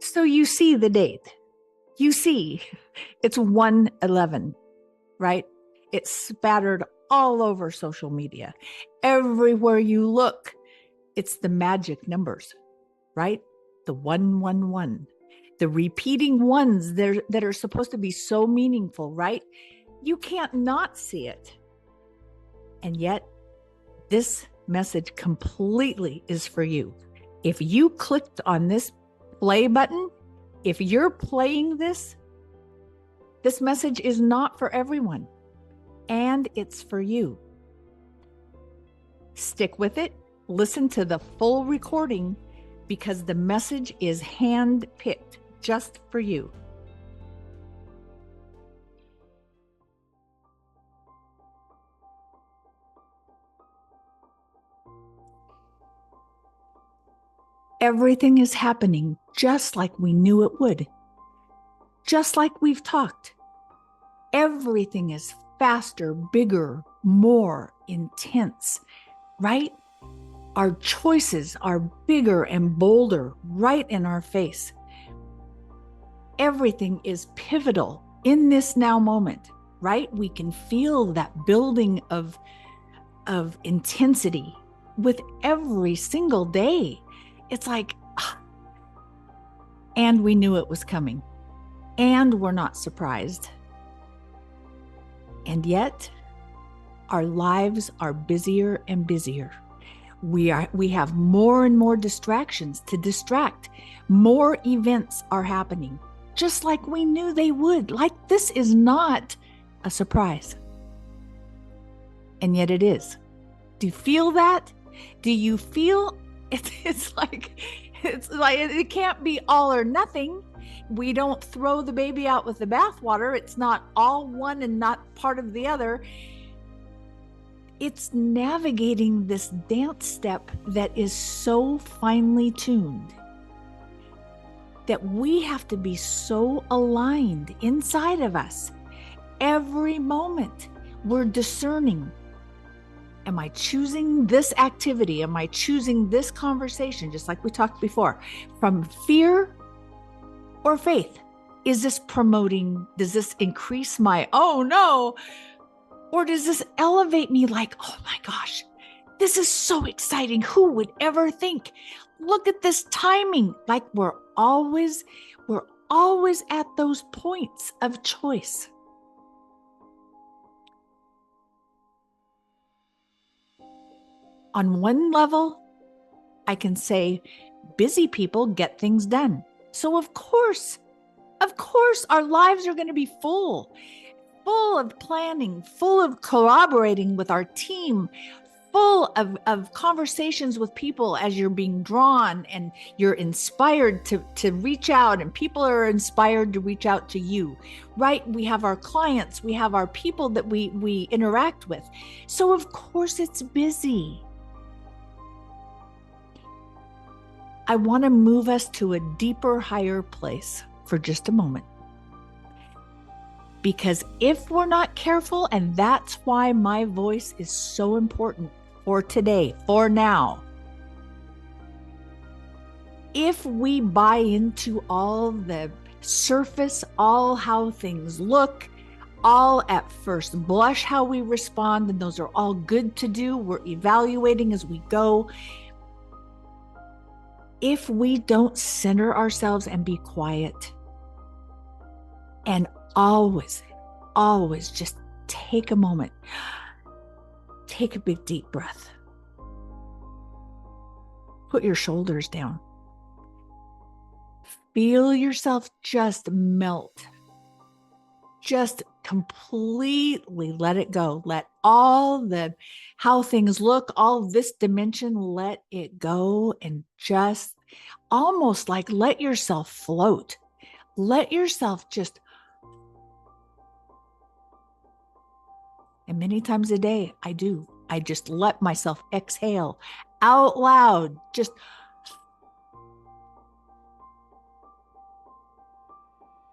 So you see the date. You see it's 1/11, right? It's spattered all over social media. Everywhere you look, it's the magic numbers, right? The 111, the repeating ones that are supposed to be so meaningful, right? You can't not see it. And yet, this message completely is for you. If you clicked on this play button, if you're playing this message is not for everyone, and it's for you. Stick with it. Listen to the full recording because the message is hand-picked just for you. Everything is happening just like we knew it would. Just like we've talked. Everything is faster, bigger, more intense, right? Our choices are bigger and bolder right in our face. Everything is pivotal in this now moment, right? We can feel that building of intensity with every single day. It's like, and we knew it was coming, and we're not surprised. And yet, our lives are busier and busier. We have more and more distractions to distract. More events are happening, just like we knew they would. Like this is not a surprise. And yet it is. Do you feel that? Do you feel it's like it can't be all or nothing. We don't throw the baby out with the bathwater. It's not all one and not part of the other. It's navigating this dance step that is so finely tuned that we have to be so aligned inside of us. Every moment we're discerning. Am I choosing this activity? Am I choosing this conversation? Just like we talked before, from fear or faith? Is this promoting, does this increase my, oh no, or does this elevate me like, oh my gosh, this is so exciting. Who would ever think? Look at this timing. Like we're always at those points of choice. On one level, I can say busy people get things done. So of course, our lives are going to be full of planning, full of collaborating with our team, full of conversations with people as you're being drawn and you're inspired to reach out, and people are inspired to reach out to you, right? We have our clients, we have our people that we interact with. So of course it's busy. I want to move us to a deeper, higher place for just a moment. Because if we're not careful, and that's why my voice is so important for today, for now, if we buy into all the surface, all how things look, all at first blush how we respond, and those are all good to do, we're evaluating as we go. If we don't center ourselves and be quiet and always just take a moment, take a big deep breath, put your shoulders down, feel yourself just melt, just completely let it go. Let all the how things look, all this dimension, let it go, and just almost like let yourself float. Let yourself just, and many times a day I do. I just let myself exhale out loud, just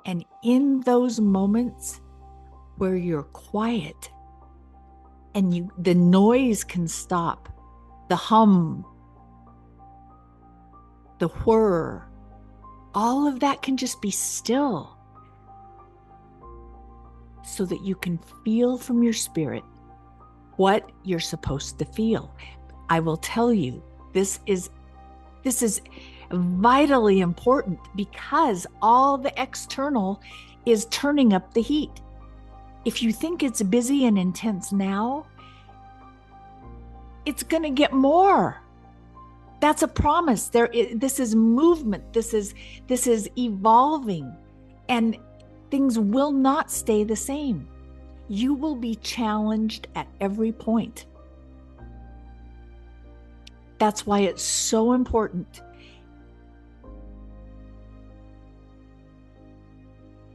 and in those moments where you're quiet and the noise can stop, the hum, the whir, all of that can just be still so that you can feel from your spirit what you're supposed to feel. I will tell you, this is vitally important because all the external is turning up the heat. If you think it's busy and intense now, it's going to get more. That's a promise. This is movement. This is evolving, and things will not stay the same. You will be challenged at every point. That's why it's so important.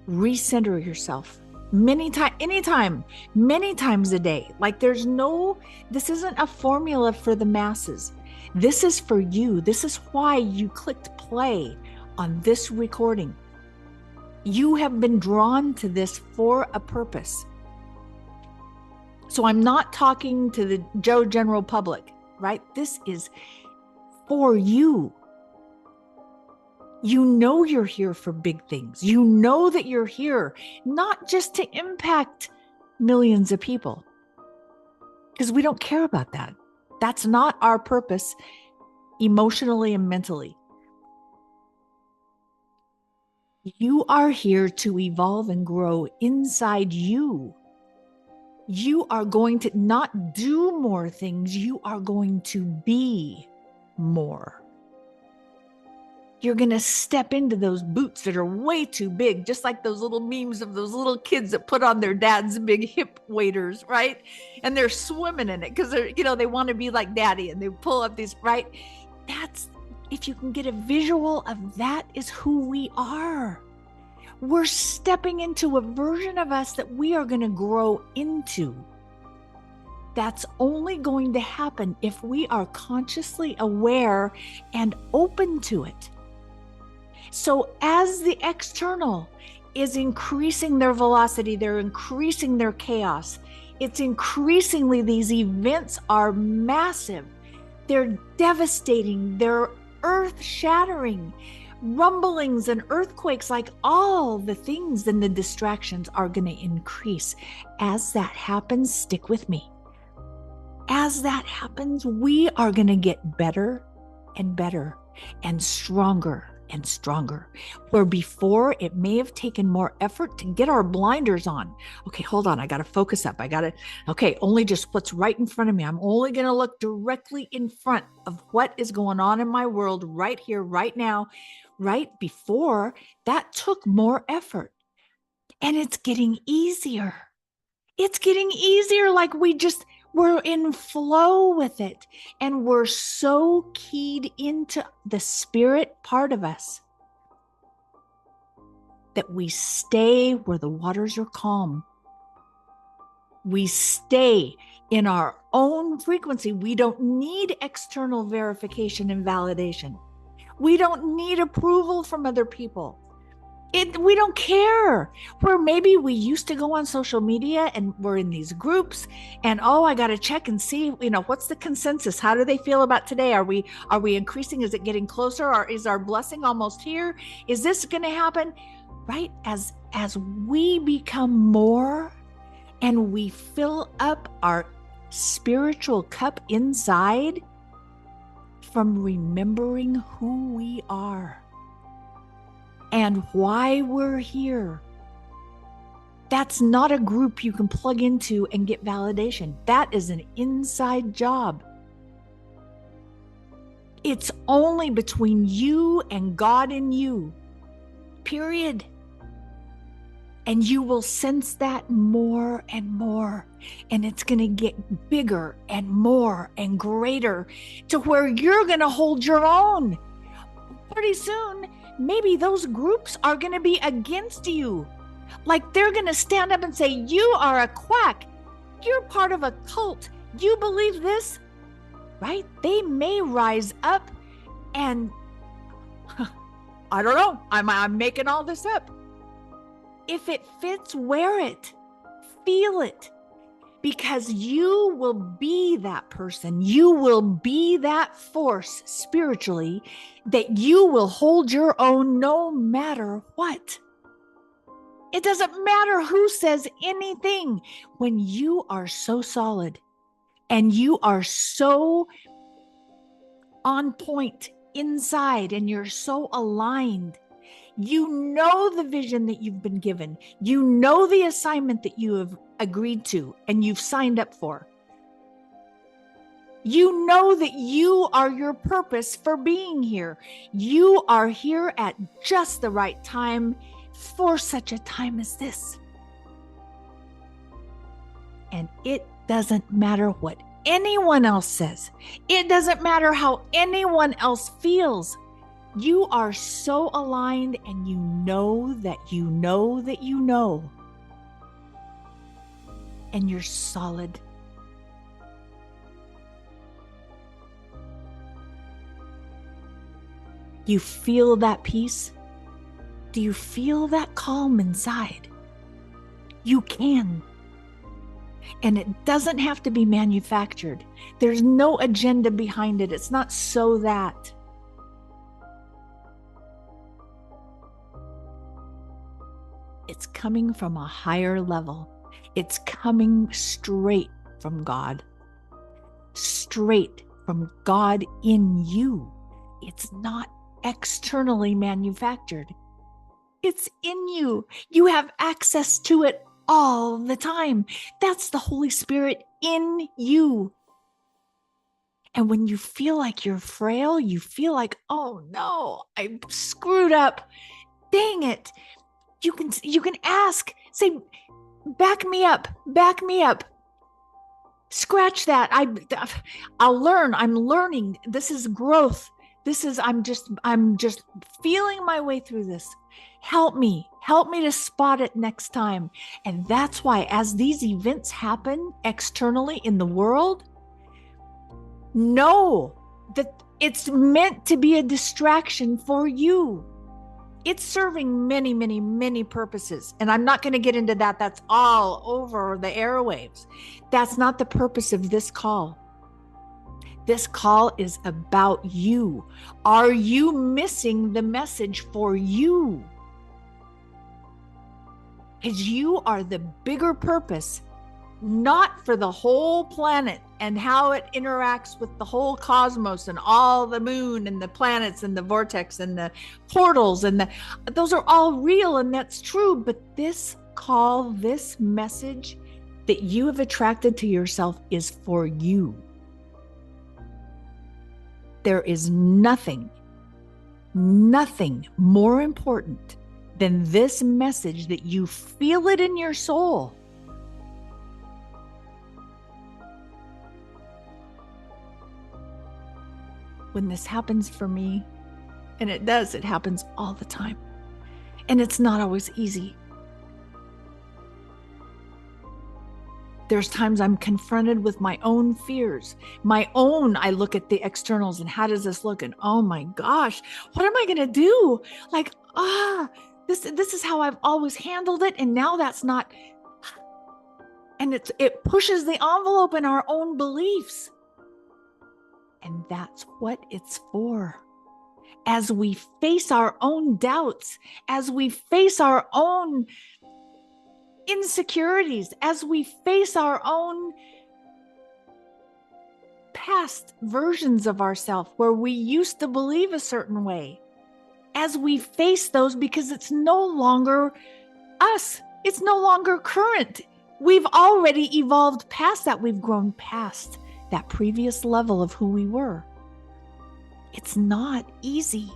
Recenter yourself many times a day. Like this isn't a formula for the masses. This is for you. This is why you clicked play on this recording. You have been drawn to this for a purpose. So I'm not talking to the Joe general public, right? This is for you. You know you're here for big things. You know that you're here not just to impact millions of people, because we don't care about that. That's not our purpose emotionally and mentally. You are here to evolve and grow inside you. You are going to not do more things. You are going to be more. You're going to step into those boots that are way too big, just like those little memes of those little kids that put on their dad's big hip waders, right? And they're swimming in it because they want to be like daddy, and they pull up these, right? If you can get a visual of that, is who we are. We're stepping into a version of us that we are going to grow into. That's only going to happen if we are consciously aware and open to it. So as the external is increasing their velocity, they're increasing their chaos. It's increasingly, these events are massive. They're devastating. They're earth-shattering. Rumblings and earthquakes, like all the things and the distractions are going to increase. As that happens, stick with me. As that happens, we are going to get better and better and stronger and stronger. Where before it may have taken more effort to get our blinders on. Okay, hold on. I got to focus up. Okay, only just what's right in front of me. I'm only going to look directly in front of what is going on in my world right here, right now. Right before, that took more effort. And it's getting easier. It's getting easier. Like we're in flow with it. And we're so keyed into the spirit part of us that we stay where the waters are calm. We stay in our own frequency. We don't need external verification and validation. We don't need approval from other people. We don't care. Where maybe we used to go on social media and we're in these groups and, I got to check and see, what's the consensus? How do they feel about today? Are we increasing? Is it getting closer? Or is our blessing almost here? Is this going to happen? Right? As we become more and we fill up our spiritual cup inside from remembering who we are and why we're here. That's not a group you can plug into and get validation. That is an inside job. It's only between you and God and you, period. And you will sense that more and more. And it's going to get bigger and more and greater to where you're going to hold your own. Pretty soon, maybe those groups are going to be against you. Like they're going to stand up and say, you are a quack. You're part of a cult. You believe this, right? They may rise up and I don't know. I'm making all this up. If it fits, wear it. Feel it. because you will be that person. You will be that force spiritually that you will hold your own no matter what. It doesn't matter who says anything. When you are so solid and you are so on point inside and you're so aligned, you know the vision that you've been given. You know the assignment that you have agreed to and you've signed up for. You know that you are your purpose for being here. You are here at just the right time for such a time as this. And it doesn't matter what anyone else says. It doesn't matter how anyone else feels. You are so aligned and you know that you know that you know. And you're solid. You feel that peace? Do you feel that calm inside? You can. And it doesn't have to be manufactured. There's no agenda behind it. It's not so that. It's coming from a higher level. It's coming straight from God. Straight from God in you. It's not externally manufactured. It's in you. You have access to it all the time. That's the Holy Spirit in you. And when you feel like you're frail, you feel like, oh no, I screwed up. Dang it. You can ask, say, back me up. Scratch that. I'll learn. I'm learning. This is growth. I'm just feeling my way through this. Help me to spot it next time. And that's why as these events happen externally in the world, know that it's meant to be a distraction for you. It's serving many, many, many purposes. And I'm not going to get into that. That's all over the airwaves. That's not the purpose of this call. This call is about you. Are you missing the message for you? Because you are the bigger purpose, not for the whole planet and how it interacts with the whole cosmos and all the moon and the planets and the vortex and the portals and those are all real and that's true. But this call, this message that you have attracted to yourself is for you. There is nothing more important than this message that you feel it in your soul. When this happens for me, and it does, it happens all the time. And it's not always easy. There's times I'm confronted with my own fears. I look at the externals and how does this look? And oh my gosh, what am I going to do? Like, this is how I've always handled it. And now that's not, and it pushes the envelope in our own beliefs. And that's what it's for. As we face our own doubts, as we face our own insecurities, as we face our own past versions of ourselves where we used to believe a certain way, as we face those, because it's no longer us, it's no longer current. We've already evolved past that. We've grown past that previous level of who we were. It's not easy.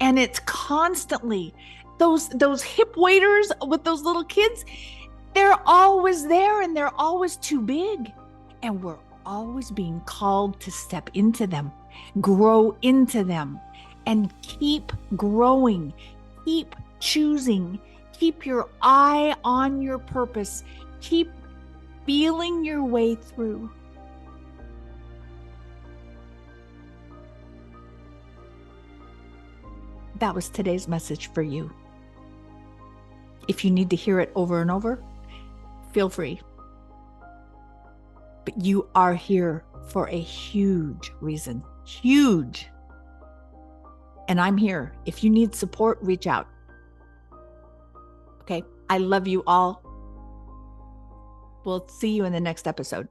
And it's constantly those hip waders with those little kids, they're always there and they're always too big. And we're always being called to step into them, grow into them, and keep growing, keep choosing, keep your eye on your purpose, keep feeling your way through. That was today's message for you. If you need to hear it over and over, feel free. but you are here for a huge reason. Huge. And I'm here. If you need support, reach out. Okay. I love you all. We'll see you in the next episode.